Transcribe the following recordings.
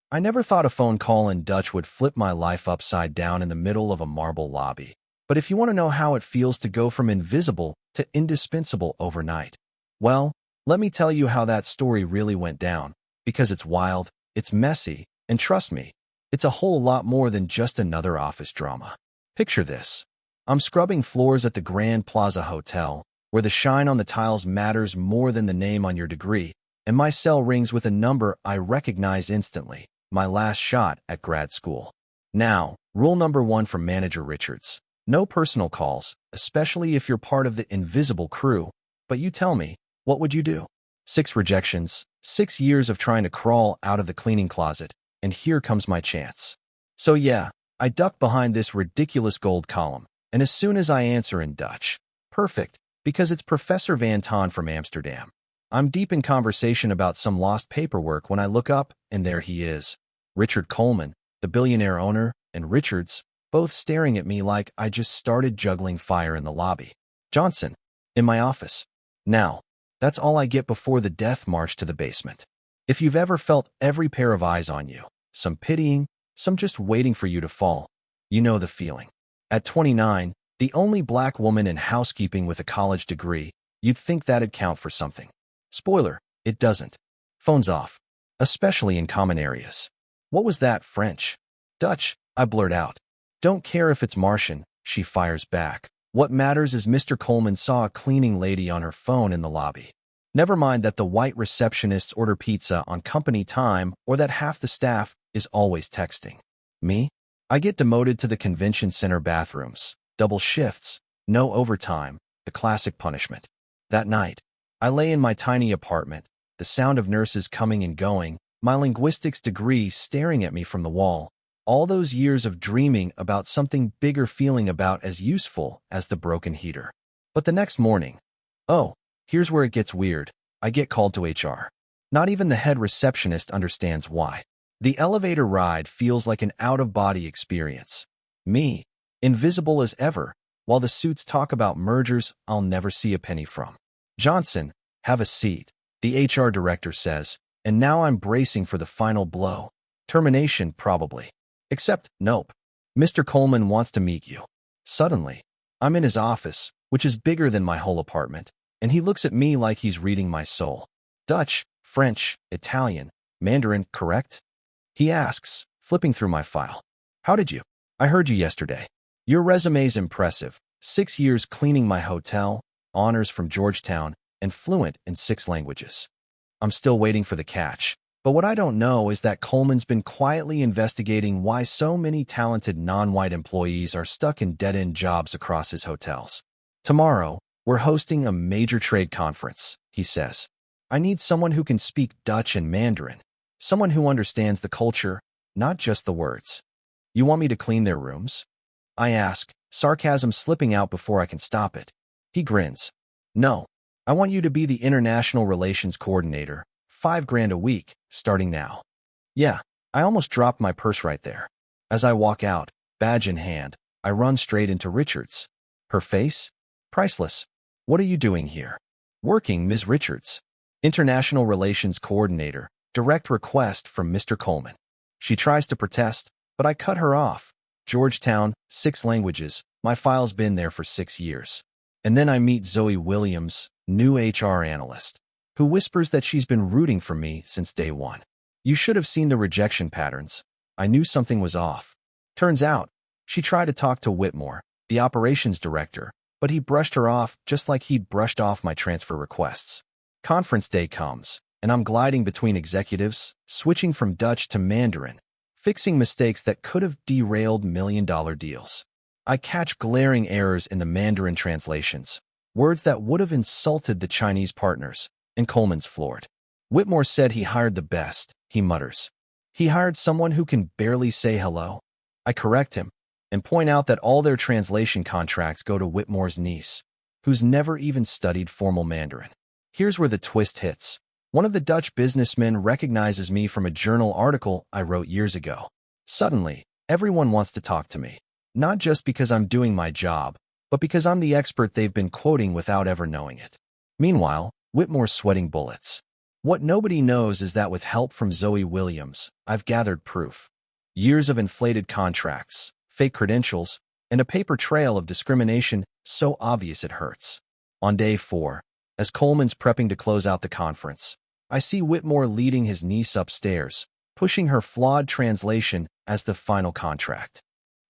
I never thought a phone call in Dutch would flip my life upside down in the middle of a marble lobby. But if you want to know how it feels to go from invisible to indispensable overnight, well, let me tell you how that story really went down, because it's wild, it's messy, and trust me, it's a whole lot more than just another office drama. Picture this. I'm scrubbing floors at the Grand Plaza Hotel, where the shine on the tiles matters more than the name on your degree, and my cell rings with a number I recognize instantly, my last shot at grad school. Now, rule number 1 from Manager Richards. No personal calls, especially if you're part of the invisible crew. But you tell me, what would you do? 6 rejections, 6 years of trying to crawl out of the cleaning closet, and here comes my chance. So yeah, I duck behind this ridiculous gold column, and as soon as I answer in Dutch, perfect, because it's Professor Van Ton from Amsterdam. I'm deep in conversation about some lost paperwork when I look up, and there he is. Richard Coleman, the billionaire owner, and Richards, both staring at me like I just started juggling fire in the lobby. Johnson, in my office. Now, that's all I get before the death march to the basement. If you've ever felt every pair of eyes on you, some pitying, some just waiting for you to fall, you know the feeling. At 29, the only black woman in housekeeping with a college degree, you'd think that'd count for something. Spoiler, it doesn't. Phone's off, especially in common areas. What was that, French? Dutch, I blurt out. Don't care if it's Martian, she fires back. What matters is Mr. Coleman saw a cleaning lady on her phone in the lobby. Never mind that the white receptionists order pizza on company time or that half the staff is always texting. Me? I get demoted to the convention center bathrooms, double shifts, no overtime, the classic punishment. That night, I lay in my tiny apartment, the sound of nurses coming and going, my linguistics degree staring at me from the wall, all those years of dreaming about something bigger feeling about as useful as the broken heater. But the next morning, oh, here's where it gets weird, I get called to HR. Not even the head receptionist understands why. The elevator ride feels like an out-of-body experience. Me, invisible as ever, while the suits talk about mergers I'll never see a penny from. Johnson, have a seat, the HR director says, and now I'm bracing for the final blow. Termination, probably. Except, nope. Mr. Coleman wants to meet you. Suddenly, I'm in his office, which is bigger than my whole apartment, and he looks at me like he's reading my soul. Dutch, French, Italian, Mandarin, correct? He asks, flipping through my file. How did you? I heard you yesterday. Your resume's impressive. 6 years cleaning my hotel, honors from Georgetown, and fluent in 6 languages. I'm still waiting for the catch. But what I don't know is that Coleman's been quietly investigating why so many talented non-white employees are stuck in dead-end jobs across his hotels. Tomorrow, we're hosting a major trade conference, he says. I need someone who can speak Dutch and Mandarin. Someone who understands the culture, not just the words. You want me to clean their rooms? I ask, sarcasm slipping out before I can stop it. He grins. No, I want you to be the international relations coordinator, $5,000 a week, starting now. Yeah, I almost dropped my purse right there. As I walk out, badge in hand, I run straight into Richards. Her face? Priceless. What are you doing here? Working, Ms. Richards. International relations coordinator, direct request from Mr. Coleman. She tries to protest, but I cut her off. Georgetown, 6 languages, my file's been there for 6 years. And then I meet Zoe Williams, new HR analyst, who whispers that she's been rooting for me since day one. You should have seen the rejection patterns. I knew something was off. Turns out, she tried to talk to Whitmore, the operations director, but he brushed her off just like he'd brushed off my transfer requests. Conference day comes, and I'm gliding between executives, switching from Dutch to Mandarin, fixing mistakes that could have derailed million-dollar deals. I catch glaring errors in the Mandarin translations, words that would have insulted the Chinese partners, and Coleman's floored. Whitmore said he hired the best, he mutters. He hired someone who can barely say hello. I correct him, and point out that all their translation contracts go to Whitmore's niece, who's never even studied formal Mandarin. Here's where the twist hits. One of the Dutch businessmen recognizes me from a journal article I wrote years ago. Suddenly, everyone wants to talk to me, not just because I'm doing my job, but because I'm the expert they've been quoting without ever knowing it. Meanwhile, Whitmore's sweating bullets. What nobody knows is that with help from Zoe Williams, I've gathered proof. Years of inflated contracts, fake credentials, and a paper trail of discrimination so obvious it hurts. On day 4, as Coleman's prepping to close out the conference, I see Whitmore leading his niece upstairs, pushing her flawed translation as the final contract.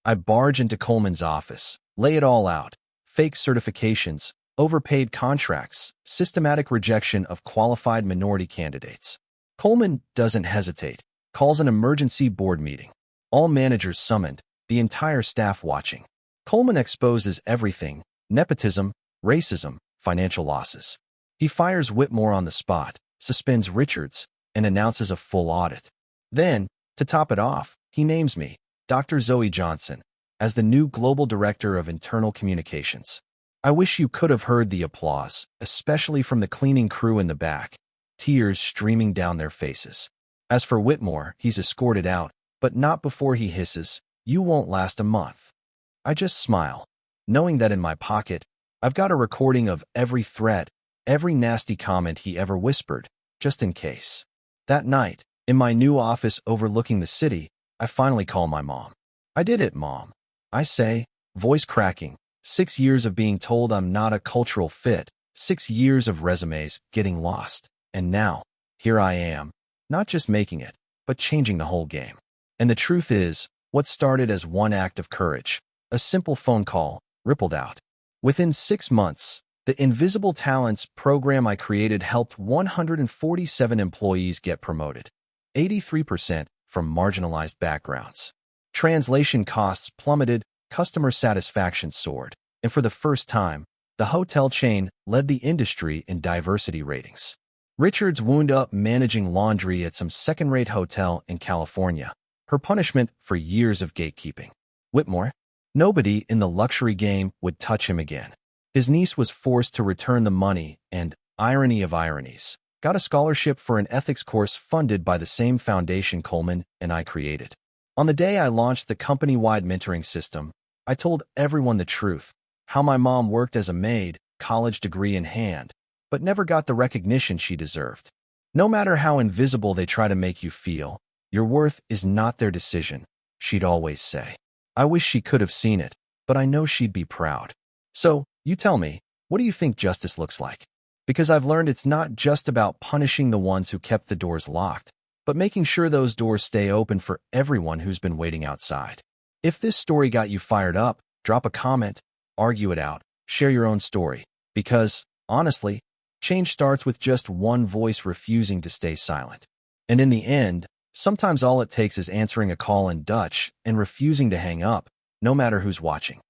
I barge into Coleman's office, lay it all out: fake certifications, overpaid contracts, systematic rejection of qualified minority candidates. Coleman doesn't hesitate, calls an emergency board meeting. All managers summoned, the entire staff watching. Coleman exposes everything: nepotism, racism, financial losses. He fires Whitmore on the spot, suspends Richards, and announces a full audit. Then, to top it off, he names me, Dr. Zoe Johnson, as the new Global Director of Internal Communications. I wish you could have heard the applause, especially from the cleaning crew in the back, tears streaming down their faces. As for Whitmore, he's escorted out, but not before he hisses, "You won't last a month." I just smile, knowing that in my pocket, I've got a recording of every threat, every nasty comment he ever whispered, just in case. That night, in my new office overlooking the city, I finally call my mom. "I did it, Mom," I say, voice cracking. 6 years of being told I'm not a cultural fit, 6 years of resumes getting lost, and now, here I am, not just making it, but changing the whole game. And the truth is, what started as one act of courage, a simple phone call, rippled out. Within 6 months, the Invisible Talents program I created helped 147 employees get promoted, 83% from marginalized backgrounds. Translation costs plummeted, customer satisfaction soared, and for the first time, the hotel chain led the industry in diversity ratings. Richards wound up managing laundry at some second-rate hotel in California, her punishment for years of gatekeeping. Whitmore? Nobody in the luxury game would touch him again. His niece was forced to return the money and, irony of ironies, got a scholarship for an ethics course funded by the same foundation Coleman and I created. On the day I launched the company-wide mentoring system, I told everyone the truth: how my mom worked as a maid, college degree in hand, but never got the recognition she deserved. No matter how invisible they try to make you feel, your worth is not their decision, she'd always say. I wish she could have seen it, but I know she'd be proud. So, you tell me, what do you think justice looks like? Because I've learned it's not just about punishing the ones who kept the doors locked, but making sure those doors stay open for everyone who's been waiting outside. If this story got you fired up, drop a comment, argue it out, share your own story. Because, honestly, change starts with just one voice refusing to stay silent. And in the end, sometimes all it takes is answering a call in Dutch and refusing to hang up, no matter who's watching.